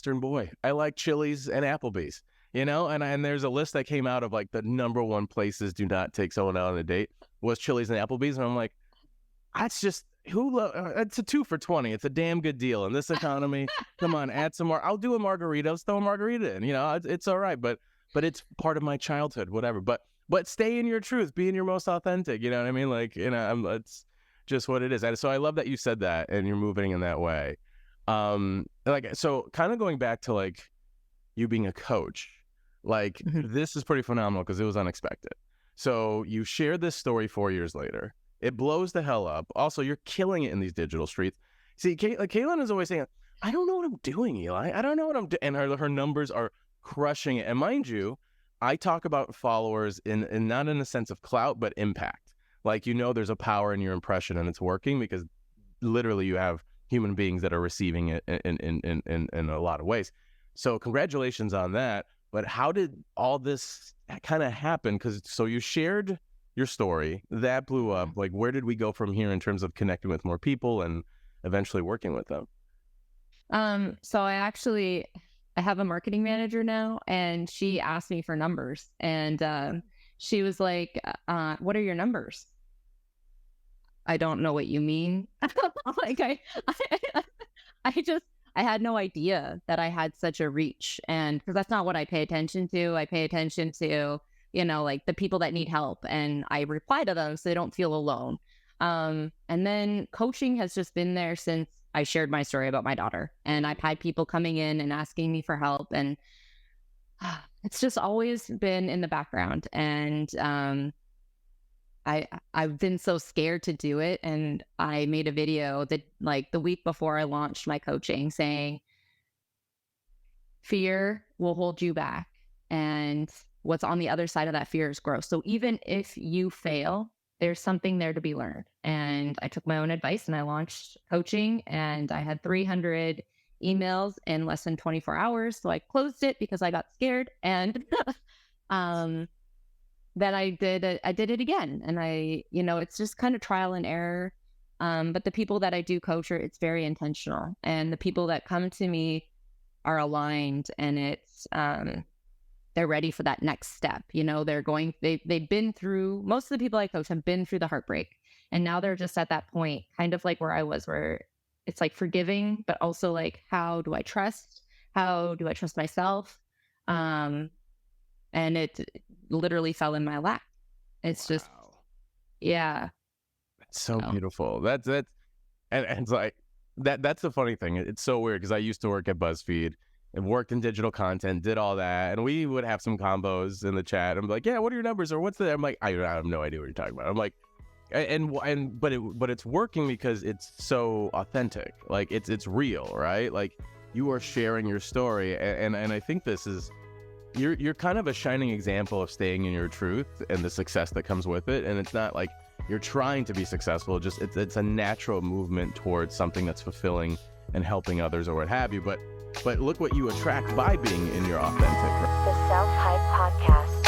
Western boy. I like Chili's and Applebee's, and there's a list that came out of like the number one places do not take someone out on a date was Chili's and Applebee's. And I'm like, that's just, it's a 2 for $20. It's a damn good deal in this economy. Come on, add some more. I'll do a margarita. Let's throw a margarita in, it's all right. But it's part of my childhood, whatever. But stay in your truth, be in your most authentic, you know what I mean? Like, it's just what it is. And so I love that you said that and you're moving in that way. So kind of going back to like you being a coach, like this is pretty phenomenal because it was unexpected. So you shared this story 4 years later. It blows the hell up. Also, you're killing it in these digital streets. See, Kaylin is always saying, I don't know what I'm doing, Eli. I don't know what I'm doing. And her numbers are crushing it. And mind you, I talk about followers in not in a sense of clout, but impact. Like, there's a power in your impression and it's working because literally you have human beings that are receiving it in a lot of ways. So congratulations on that. But how did all this kind of happen? So you shared your story, that blew up. Like, where did we go from here in terms of connecting with more people and eventually working with them? So I have a marketing manager now, and she asked me for numbers, and she was like, what are your numbers? I don't know what you mean. Like I had no idea that I had such a reach, and because that's not what I pay attention to. I pay attention to, like the people that need help, and I reply to them so they don't feel alone. And then coaching has just been there since I shared my story about my daughter, and I've had people coming in and asking me for help, and it's just always been in the background. And I've been so scared to do it. And I made a video that like the week before I launched my coaching saying, fear will hold you back. And what's on the other side of that fear is growth. So even if you fail, there's something there to be learned. And I took my own advice and I launched coaching, and I had 300 emails in less than 24 hours. So I closed it because I got scared. And then I did it again. And it's just kind of trial and error. But the people that I do coach, it's very intentional. And the people that come to me are aligned, and it's, they're ready for that next step. They've been through, most of the people I coach have been through the heartbreak. And now they're just at that point, kind of like where I was, where it's like forgiving, but also like, how do I trust? How do I trust myself? And it literally fell in my lap. It's just, yeah. That's so beautiful. That's and it's like, that's the funny thing. It's so weird because I used to work at BuzzFeed and worked in digital content, did all that. And we would have some combos in the chat. I'm like, yeah, what are your numbers? Or what's the, I'm like, I have no idea what you're talking about. I'm like, but it's working because it's so authentic. Like it's real, right? Like you are sharing your story. And I think this is, you're kind of a shining example of staying in your truth and the success that comes with it. And it's not like you're trying to be successful. Just it's a natural movement towards something that's fulfilling and helping others or what have you. But look what you attract by being in your authentic. The Self Hype Podcast.